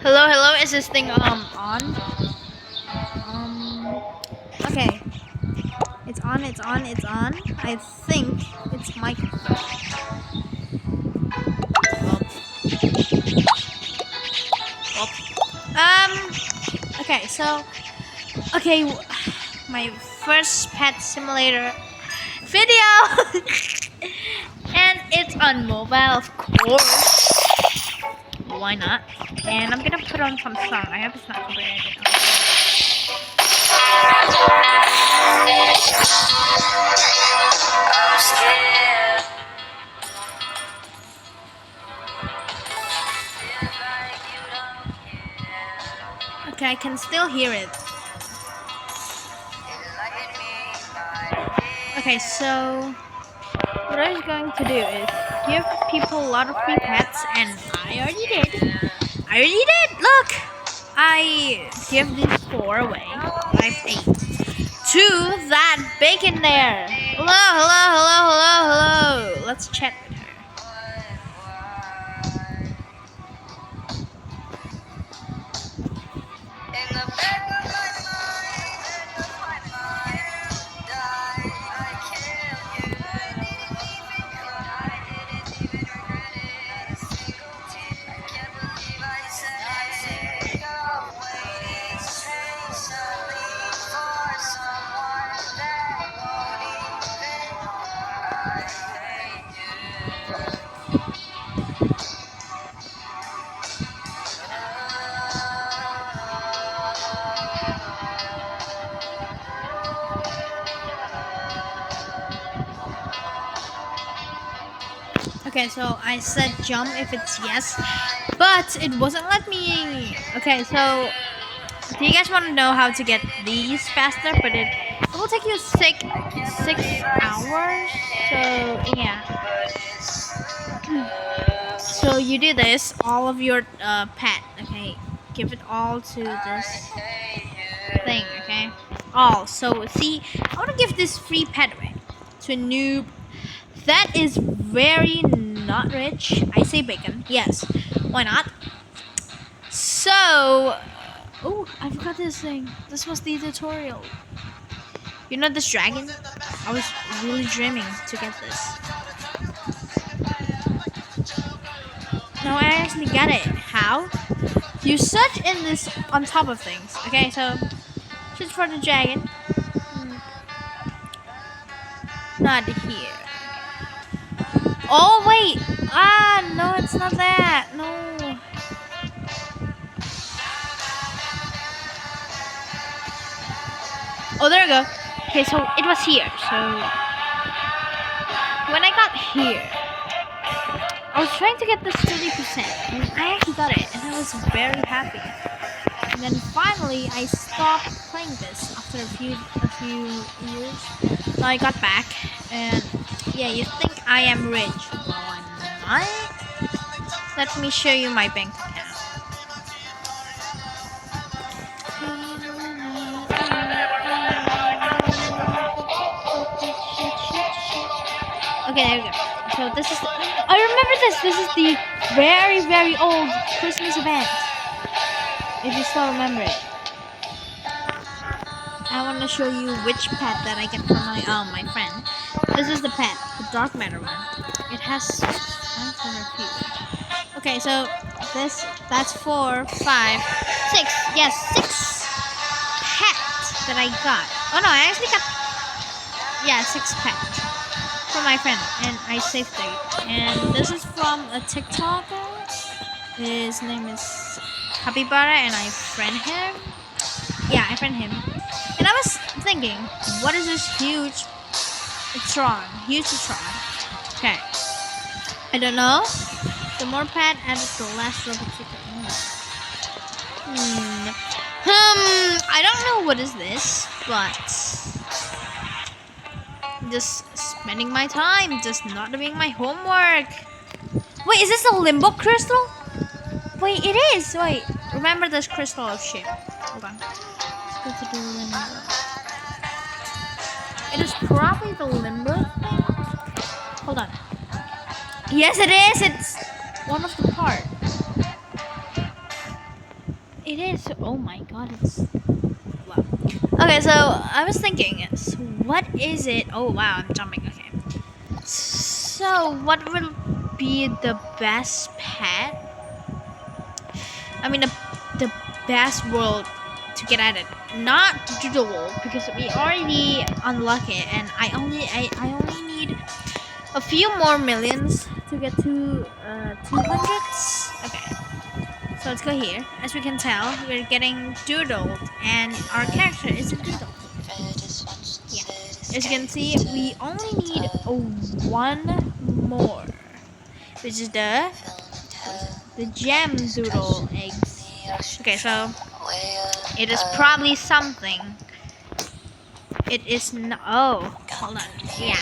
Hello, hello. Is this thing on? Okay. It's on. It's on. It's on. I think it's microphone. Okay. So, okay. My first pet simulator video, and it's on mobile, of course. Why not? And I'm gonna put on some song. I hope it's not copyrighted. Okay, I can still hear it. Okay, so what I was going to do is give people a lot of free pets, and I already did. Look, I give these 4 away. I have 8 to that bacon there. Hello, hello, hello, hello, hello. Let's chat with her. Okay, so I said jump if it's yes, but it wasn't let me. Okay, so do you guys want to know how to get these faster? But it will take you 6 hours. So yeah. So you do this, all of your pet. Okay, give it all to this thing. Okay, all. So see, I want to give this free pet away to a noob that is very not rich. I say bacon. Yes, why not? So, oh, I forgot this thing. This was the tutorial. You know this dragon? I was really dreaming to get this. No, I actually got it. How? You search in this on top of things. Okay, so search for the dragon. Not here. Oh wait! Ah, no, it's not that. No. Oh, there we go. Okay, so it was here. So when I got here, I was trying to get this 30%, and I actually got it, and I was very happy. And then finally, I stopped playing this after a few years. Now I got back, and yeah, you think I am rich? Well, I'm not. Let me show you my bank account. Okay, there we go. So this is. I remember this. This is the very, very old Christmas event. If you still remember it. I want to show you which pet that I get from my friend. This is the pet, the dark matter one. It has 500 feet. Okay, so that's 4, 5, 6. Yes, 6 pets that I got. Oh no, I actually got 6 pets from my friend, and I saved it. And this is from a TikToker. His name is Capybara, and I friend him. Yeah, I friend him. And I was thinking, what is this huge Tron? Okay. I don't know. The more pet added the last robot chicken. I don't know what is this, but just spending my time, just not doing my homework. Wait, is this a limbo crystal? Wait, it is. Wait, remember this crystal of shit. Hold on. Let's go to the limbo. It is probably the limbo thing. Hold on. Yes, it is. It's one of the parts. it is. Oh my god, it's wow. Okay, so I was thinking, what is it? Oh wow, I'm jumping. Okay. So what will be the best pet? I mean, the best world to get at it. Not Doodle World because we already unlock it, and I only need a few more millions to get to 200s. Okay. So let's go here. As we can tell, we're getting doodled, and our character is a doodle. Yeah. As you can see, we only need one more, which is the gem doodle eggs. Okay, so it is probably something. It is no. Oh, hold on. Yeah.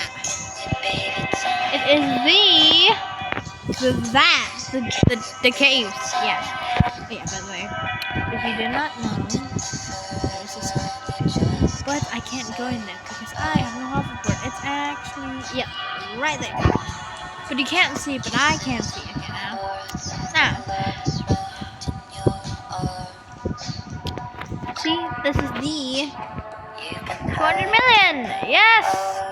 It is the caves. Yeah. Oh, yeah. By the way, if you do not know, there's this. But I can't go in there because I have no hoverboard. It's actually right there. But you can't see, but I can see. Okay, now, see, this is the 200 million. Yes,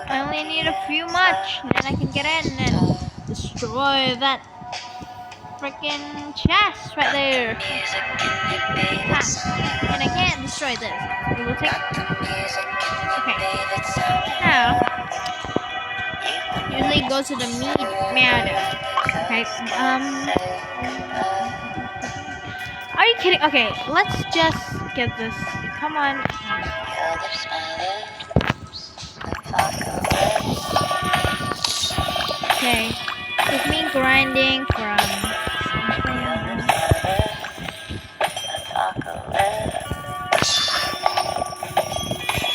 I only need a few much, then I can get in and destroy that freaking chest right there. And I can't destroy this. It will take. Okay. Now, usually go to the meat meadow. Okay. Are you kidding? Okay, let's just get this. Come on. Okay. With me grinding from something.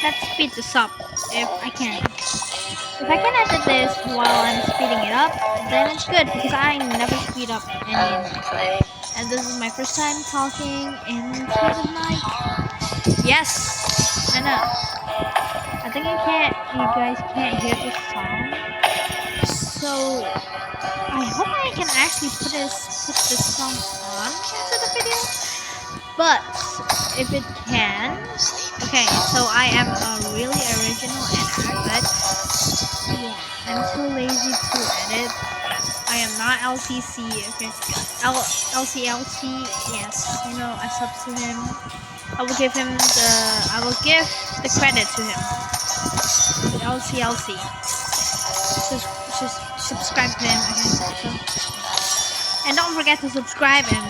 Let's speed this up if I can. If I can edit this while I'm speeding it up, then it's good because I never speed up any. And this is my first time talking into the mic. Yes, I know. I think you guys can't hear the song. So I hope I can actually put this song on into the video. But if it can, okay. So I am a really original editor, but yeah, I'm too lazy to edit. I am not LCC, okay? LCLC, yes, you know, I sub to him. I will give the credit to him. LCLC. Just subscribe to him, okay? So, and don't forget to subscribe and,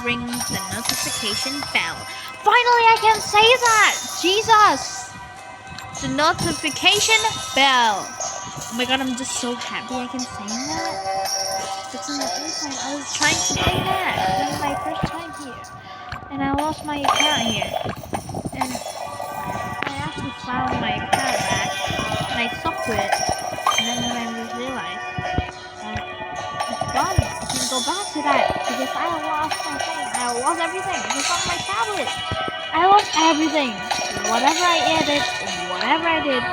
ring the notification bell. Finally, I can say that! Jesus! The notification bell. Oh my god, I'm just so happy I can say that. It's in the inside. I was trying to say that. This is my first time here. And I lost my account here. And I actually found my account back. And I stuck to it. And then when I realized it's gone. I can't go back to that. Because I lost my thing. I lost everything. It's on my tablet. I lost everything. Whatever I edit, whatever I did.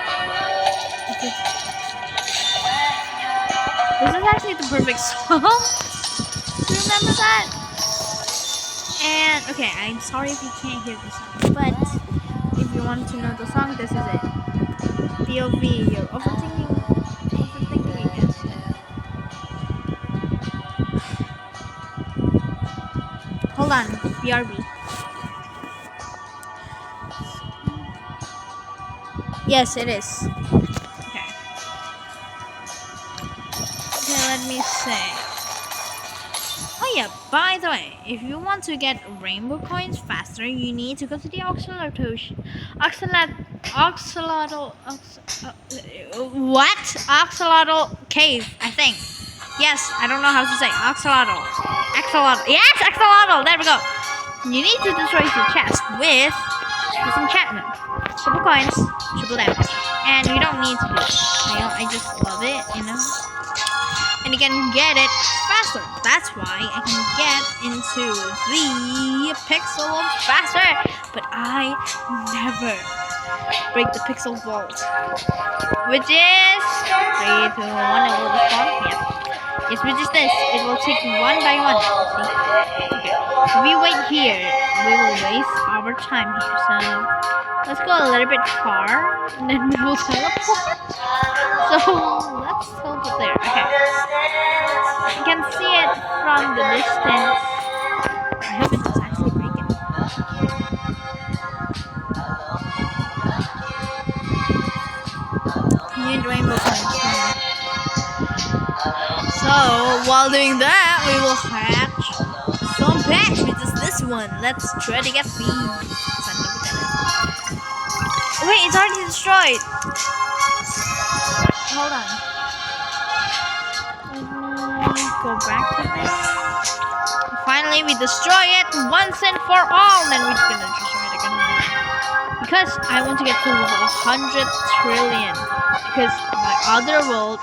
This is actually the perfect song. Do you remember that? And okay, I'm sorry if you can't hear the song, but if you want to know the song, this is it. POV, you're overthinking again. Hold on, BRB. Yes, it is. Let me say. Oh yeah, by the way, if you want to get rainbow coins faster, you need to go to the axolotl cave, I think. Yes, I don't know how to say axolotl. Yes, axolotl. There we go. You need to destroy the chest with this enchantment. Triple coins, triple damage, and you don't need to do it. I just love it, you know. And you can get it faster. That's why I can get into the pixel faster. But I never break the pixel vault. Which is 3, 2, 1, it will respawn. Yeah. Yes, which is this. It will take one by one. See? Okay. If we wait here, we will waste our time here. So let's go a little bit far, and then we will teleport. So let's teleport there. Okay. You can see it from the distance. I hope it does actually break it. Need rainbow coins. So while doing that, we will hatch some patch, which is this one. Let's try to get these. Oh, wait, it's already destroyed. Hold on. Let me go back to this. Finally, we destroy it once and for all. Then we're gonna destroy it again. Because I want to get to 100 trillion. Because my other world,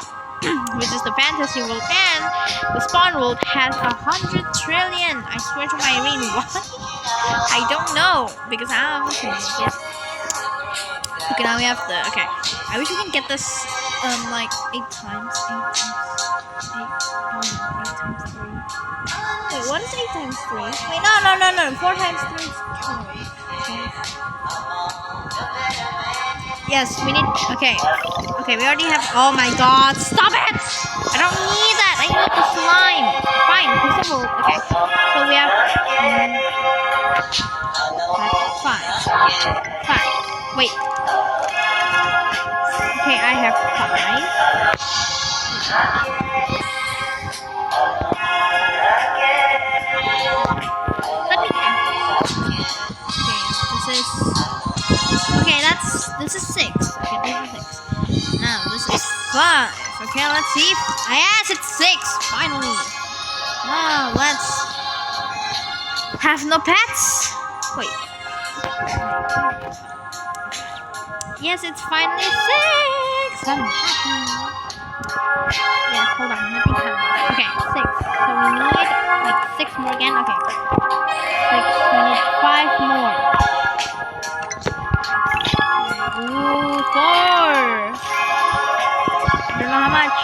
which is the fantasy world, and the spawn world has 100 trillion. I swear to my ring, why? I don't know. Because I'm yeah. Okay, now we have the. Okay, I wish we can get this like 8 times 3. Wait, what is 8 times 3? Wait, no. 4 times 3 is 12. Yes, we need. Okay, we already have. Oh my God! Stop it! I don't need that. I need the slime. Fine, possible. Okay, so we have. That's 5. Wait. Okay, I have 5. Let me count. Okay, this is 6. Okay, this is 6. Now this is 5. Okay, let's see. Yes, it's 6. Finally. Now let's have no pets. Wait. Yes, it's finally 6. I'm happy. Yes, hold on. Let me count. Okay, 6. So we need like 6 more again. Okay. 6. We need 5 more. Ooh, 4. I don't know how much.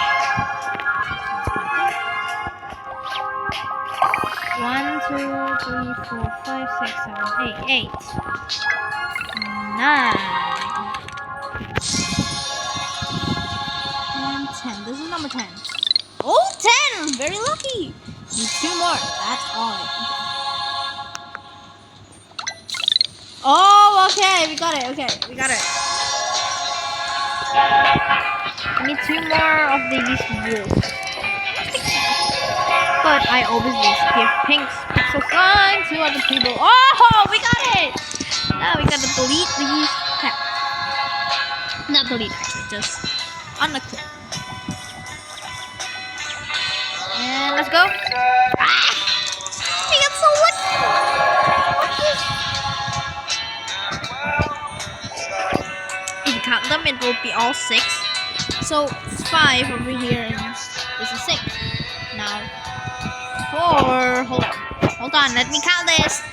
1, 2, 3, 4, 5, 6, 7, 8. 9. 10. This is number 10. Oh, 10! Very lucky. Need 2 more. That's all. Oh, okay. We got it. We need 2 more of these wolves. But I always give pink pixel slime to other people. Oh, we got it! Now we gotta delete these pets. Not delete, actually, just unequip. And let's go. Ah! I got so lucky! If you count them, it will be all 6. So, 5 over here, and this is 6. Now, 4. Hold on. Let me count this.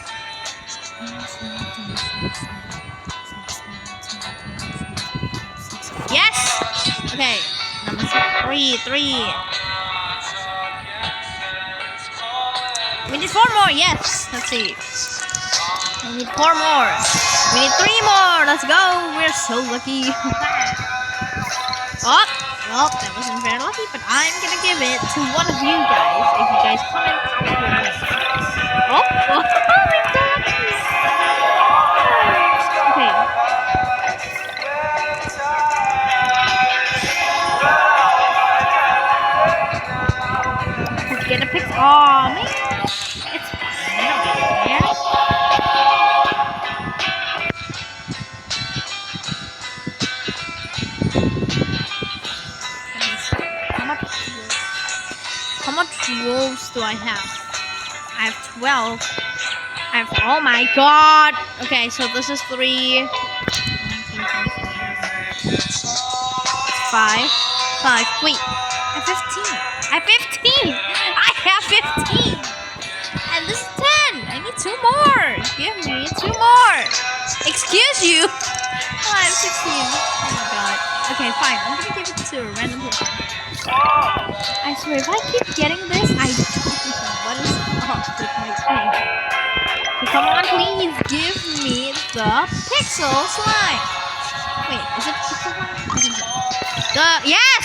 Yes. Okay. Number 3. We need 4 more. Yes. Let's see. We need 4 more. We need 3 more. Let's go. We're so lucky. Oh. Well, that wasn't very lucky, but I'm gonna give it to one of you guys if you guys comment. Oh my God! Okay. Let's get a picture. Oh man, it's fine. Yeah. How much wolves do I have? I have 12. Oh my God. Okay, so this is 3. 5. Wait, I have 15. I have 15. And this is 10. I need 2 more. Give me 2 more. Excuse you. Oh, I have 16. Oh my God. Okay, fine. I'm gonna give it to a random person. I swear, if I keep getting this, I don't know what is up with my thing. Come on, please give me the pixel slime. Wait, is it pixel slime? Yes!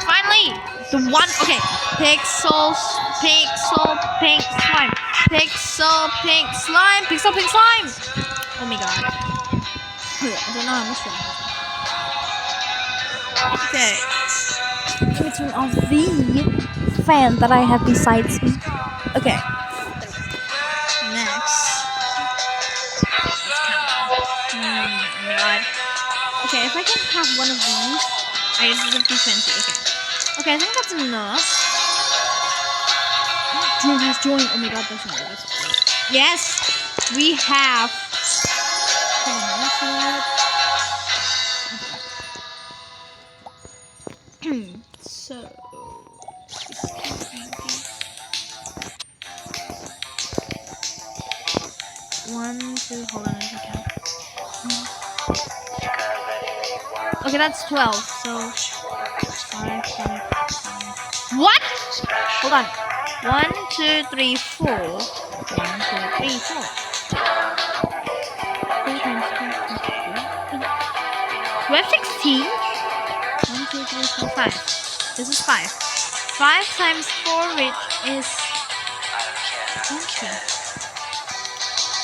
Finally! The one, okay. Pixel, pink slime. Pixel, pink slime. Pixel, pink slime. Oh my god. I don't know how much that. Okay. Let me turn off the fan that I have besides me. Okay. Next. Oh my god. Okay, if I can have one of these, I just have to 20. Okay. Okay, I think that's enough. June has joined. Oh my god, that's not it. Yes! We have. So. One, two, hold on, I can count. Okay, that's 12. So 5, 6, 7. What? Hold on. 1, 2, 3, 4. 1, 2, 3, 4. 12, 16. 1, 2, 3, 4, 5. This is 5. 5 times 4, which is 20.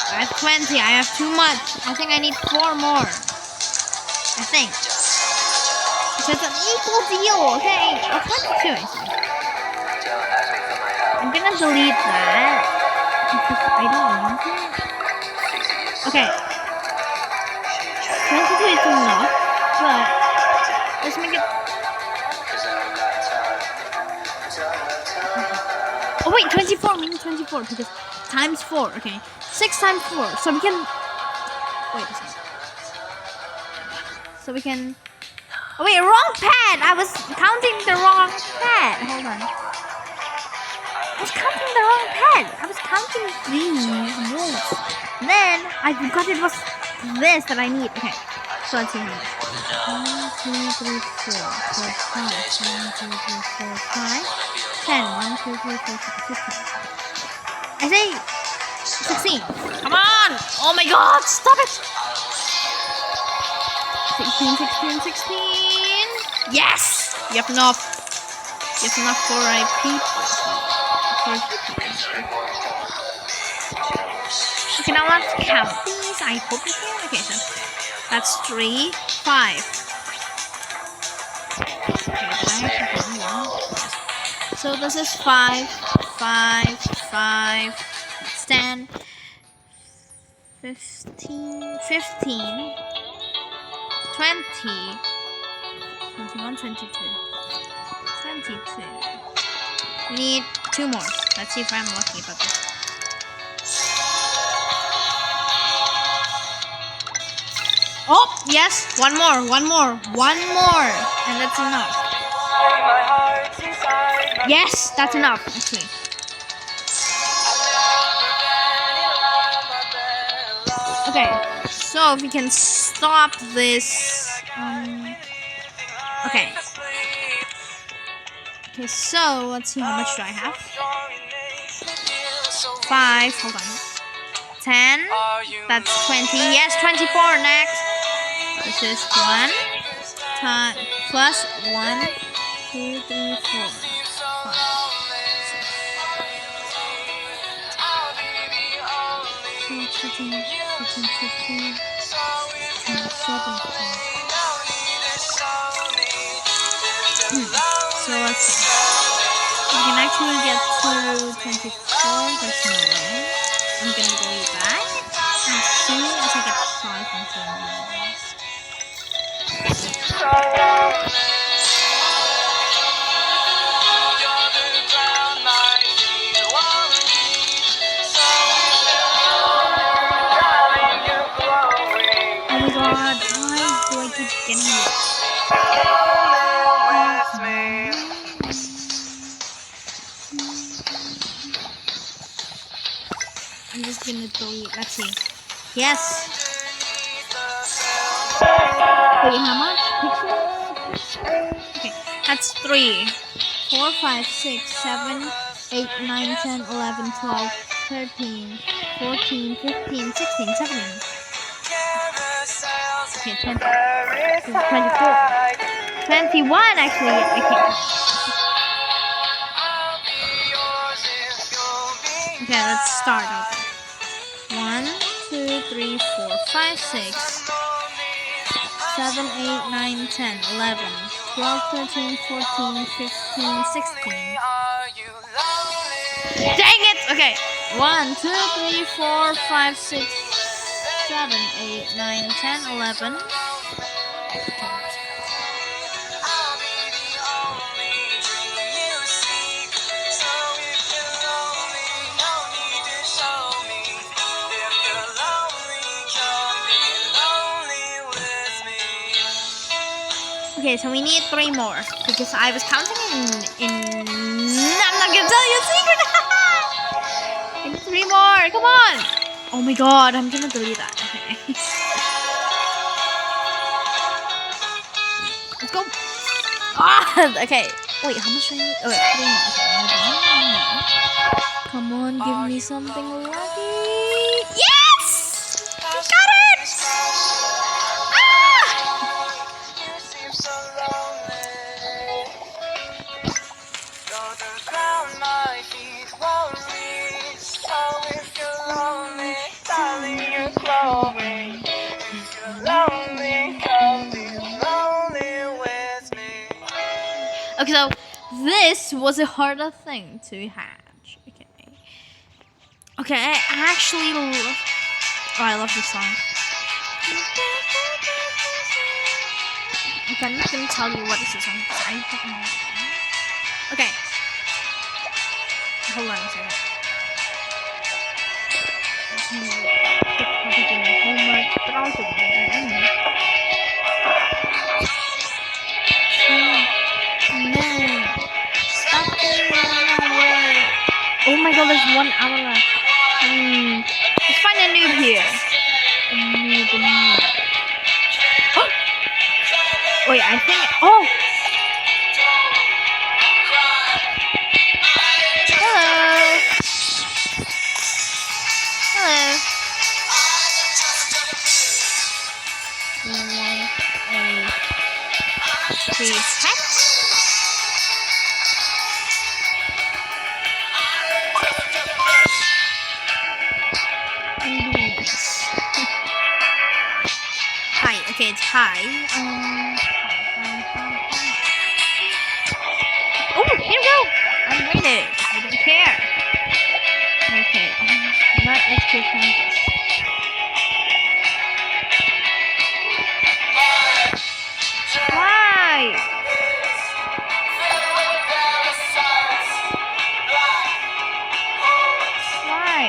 I have 20. I have too much. I think I need 4 more. I think. So it's an equal deal. Okay. Oh, 22. I'm gonna delete that because I don't want it. Okay. 22 is enough, but let's make it. Oh wait, 24. We need 24 because times 4. Okay. 6 times 4. So we can. Wait a second. So we can. Oh wait, wrong pad! I was counting the wrong pad. Hold on. I was counting the wrong pad. I was counting these wolves. Then I forgot it was this that I need. Okay. So let's see here. 1, 2, 3, 4, 5. 1, 2, 3, 4, 5. 10. 1, 2, 3, 4, 5, 15. I say 16. Come on! Oh my god, stop it! 16, 16, 16. Yes! You have enough. You have enough for a people. Okay, now let's count these. I hope you can. Okay, so that's 3, 5. Okay, but I have to do one. So this is 5, 5, 5. It's 10, 15, 15. 20, 21, 22, 22. We need 2 more. Let's see if I'm lucky about this. Oh, yes, one more, and that's enough. Yes, that's enough, actually. Okay, so if we can stop this, okay. Okay, so let's see how much do I have. 5, hold on. 10, that's 20. Yes, 24 next. This is 1 time plus 1, 2, 3, 4, 5, 6, 15, 15, 15, 17. So let's see. We can actually get to 24. There's no way. I'm gonna go back as soon as I get 5 and 7. Oh my god, why do I keep getting it? I'm just gonna delete. Let's see. Yes. Wait, how much pixels? Okay, that's 3, 4, 5, 6, 7, 8, 9, 10, 11, 12, 13, 14, 15, 16, 17. Okay, 20. 24. 21 actually. I can't. Okay, let's start over. 1, 2, 3, 4, 5, 6, 7, 8, 9, 10, 11, 12, 13, 14, 15, 16. Dang it! Okay. 1, 2, 3, 4, 5, 6, 7, 8, 9, 10, 11. Okay, so we need 3 more because I was counting in I'm not gonna tell you a secret. I need 3 more. Come on. Oh my god, I'm gonna delete that. Okay. Let's go. Ah, okay. Wait, how much do I need? Oh, wait, 3 more. Okay, come on, give me something lucky. Yes! I got it! Ah! Okay, so this was a harder thing to hatch. Okay. Okay, I actually love. Oh, I love this song. Okay, I'm not gonna tell you what this is song because I don't know. Okay. Hold on a second. Probably doing homework, but I'll do it anyway. No. Stop doing work. Oh my god, there's 1 hour left. Let's find a noob here. A noob. Oh! Wait, I think. Oh! Hello. Hello. Three hats. Hi. Okay, it's hi. Oh, here we go. I'm rated. I don't care. Okay. Let's go find this. Why? Why?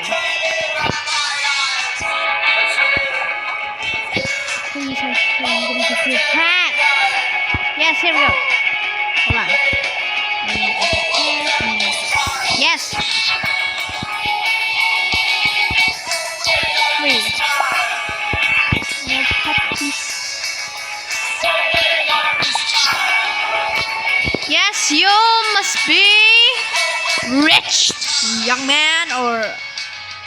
Please, I'm gonna get you a cat. Yes, here we go. Hold on. Yes. 3. No puppies. Yes, you must be rich, young man, or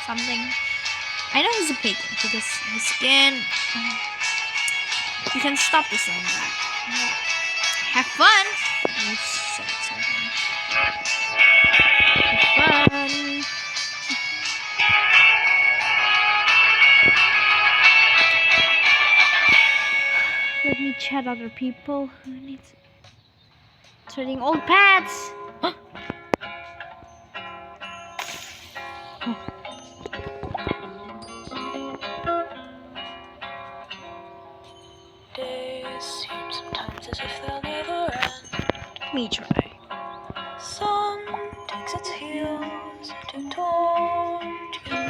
something. I know he's a pagan because his skin. You can stop this on that. Have fun. You said something. Have fun. Let me chat other people who need trading old pets. Days seem sometimes as if they'll never end. Me try. Sun takes its heels to taunt you,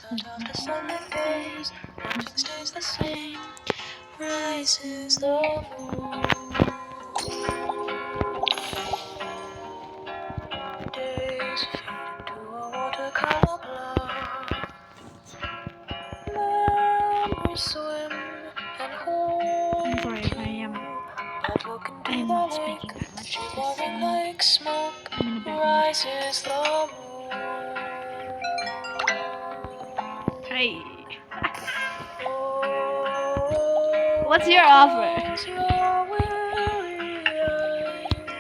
but after sunlit days, nothing stays the same. Rises the moon. Days fade into a watercolor blur. Memories swim and hold. I'm sorry if I am. I am not speaking that much because Like smoke I'm in a bad mood. rises the moon. Hey. What's your offer?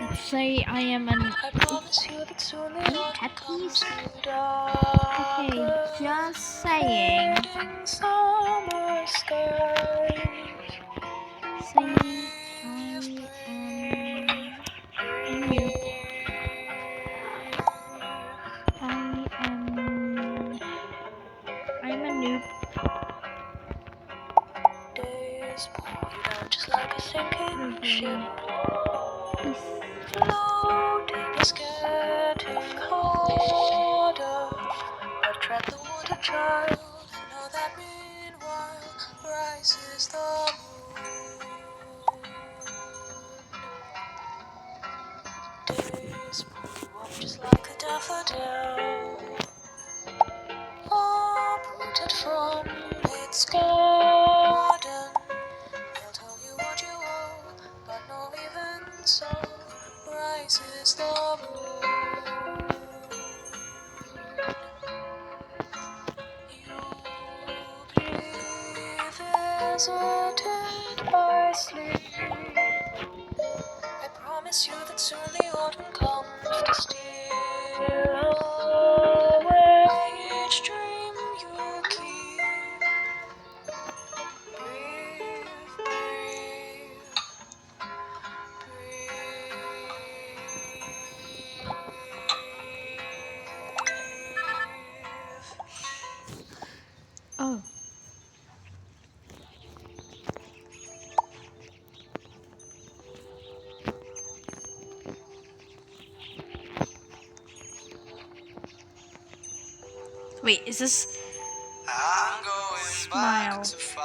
Let's say I am an. I promise you that soon the autumn Pet, comes please? to Okay, darken, just saying. fading summer skies. Saying I am a noob. I'm a noob. Days pour you down just like a sinking ship, Peace. floating is getting harder. But tread the water, child, and know that meanwhile rises the moon. Days pull you up just like a daffodil, uprooted from its garden. They'll tell you what you owe, but no, even so, rises the moon. You'll be visited by sleep. I promise you that soon the autumn comes to steal away each dream you keep. Breathe, breathe, breathe. Oh. Wait, is this I'm going Smile. back to 5:05.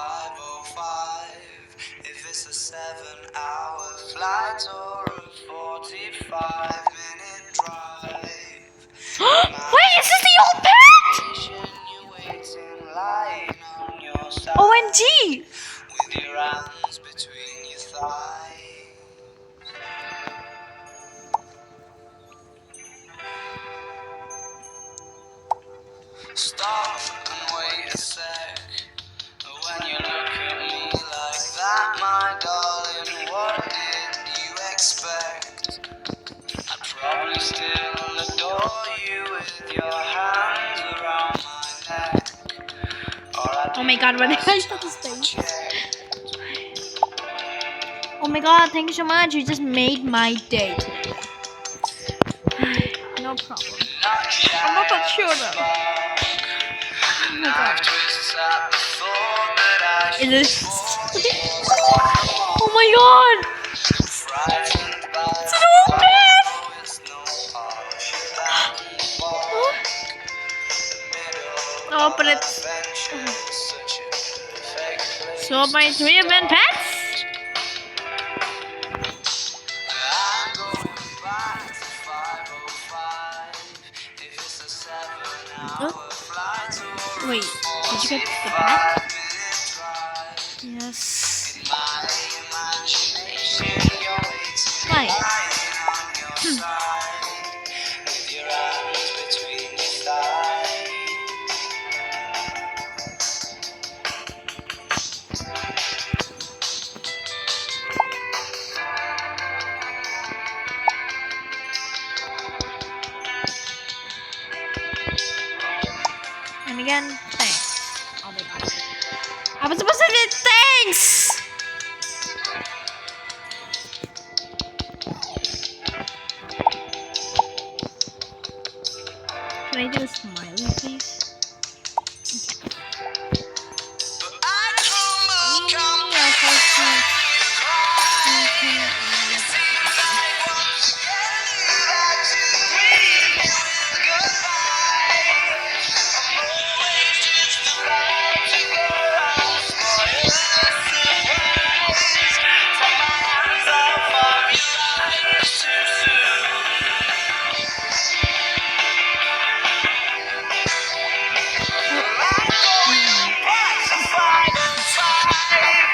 If it's a 7-hour flight or a 45-minute drive. Wait, is this the old pet? You waiting, lying on your side, OMG! with your hands between your thighs. Stop and wait a sec. When you look at me like that, my darling, what did you expect? I'd probably still adore you with your hands around my neck. Or I'd Oh my god, what did I shut this thing? Oh my god, thank you so much. You just made my day today. No problem. I'm not that sure though. Oh my god. Is this? Oh my god! It's an old man! Oh, but it's. So my 3 of men pets? Oh. Wait, did you get the pet? Yes. Hi. And again, thanks. Oh my god. I was supposed to say thanks! Can I do a smiley, please?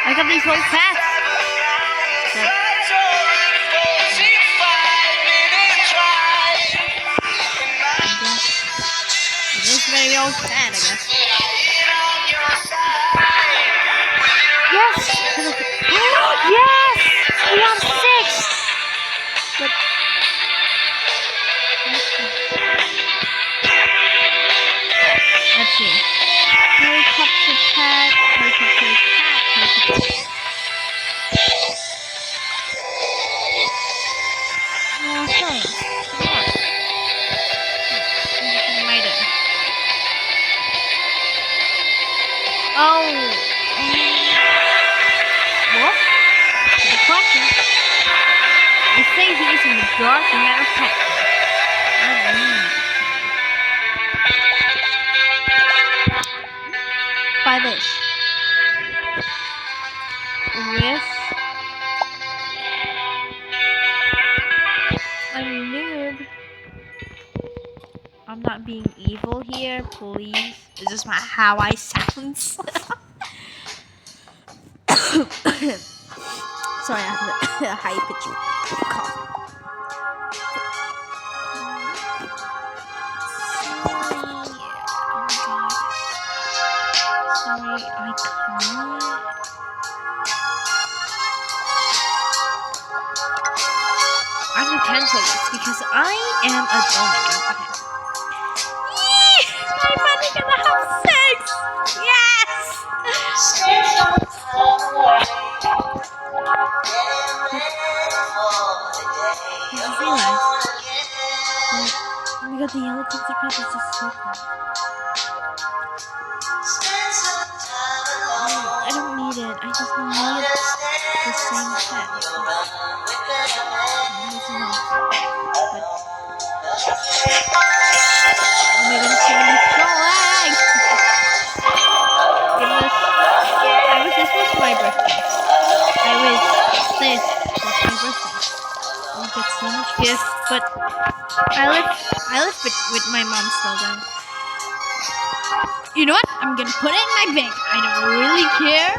I got these whole pets. It is very old pet, I guess. Yes! Yes! We have 6! But let's see. Helicopter pet, helicopter cat, helicopter. Oh, thanks. What? My turn. Oh. What? The question. I think he is in the dark matter pet. Let me buy this. With a noob. I'm not being evil here, please. Is this how I sound? Sorry, I have a high pitch cough. Sorry, I can't. I have to cancel this because I am a. Oh my god. Okay. I'm finally gonna have 6! Yes! I just realized. Oh my god, the helicopter pet is just so cool. I don't need it. I just need the same pet. This is enough. But oh my god, it's so many flags! Goodness. I wish this was my birthday. I wish this was my birthday. I get so much gifts, but I live with my mom still then. You know what? I'm gonna put it in my bank. I don't really care.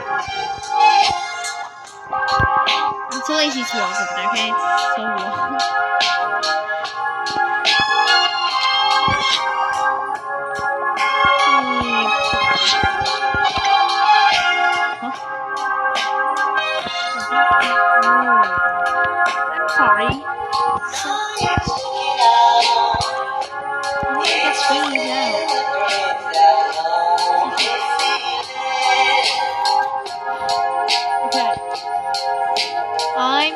I'm too lazy to walk over there, okay? It's so long. I'm sorry. That's really loud. Okay. I'm fine.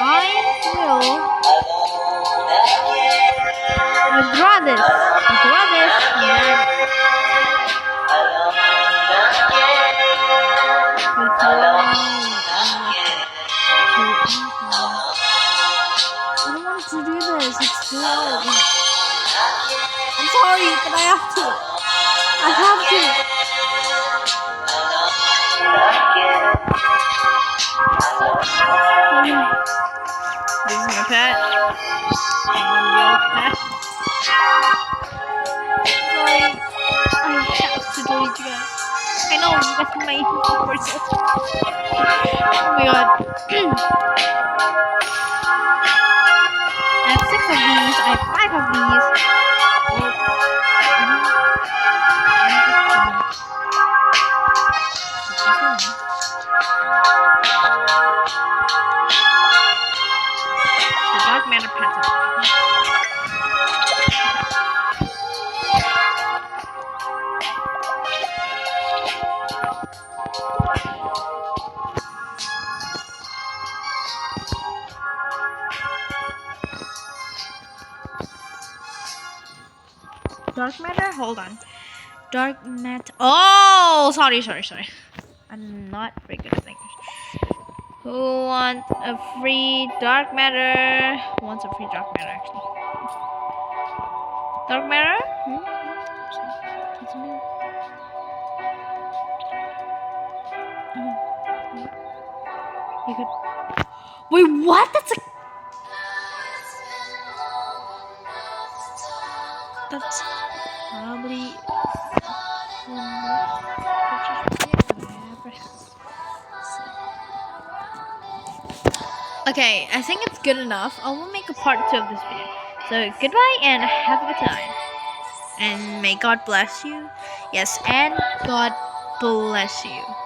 I will withdraw this. Withdraw this. I don't want to do this. It's too hard. I'm sorry, but I have to. I have to. This is my pet. I'm the old pet. Sorry. I have to delete you guys. I know you guys are my person. Oh my god. I have 6 of these. I have 5 of these. The dark matter pet. Dark matter? Hold on. Dark matter. Oh, sorry. I'm not very good at English. Who wants a free dark matter? Who wants a free dark matter, actually? Dark matter? You could. Wait, what? That's a. That's probably the most purchase I ever had. Okay, I think it's good enough. I will make a part 2 of this video. So goodbye and have a good time. And may God bless you. Yes, and God bless you.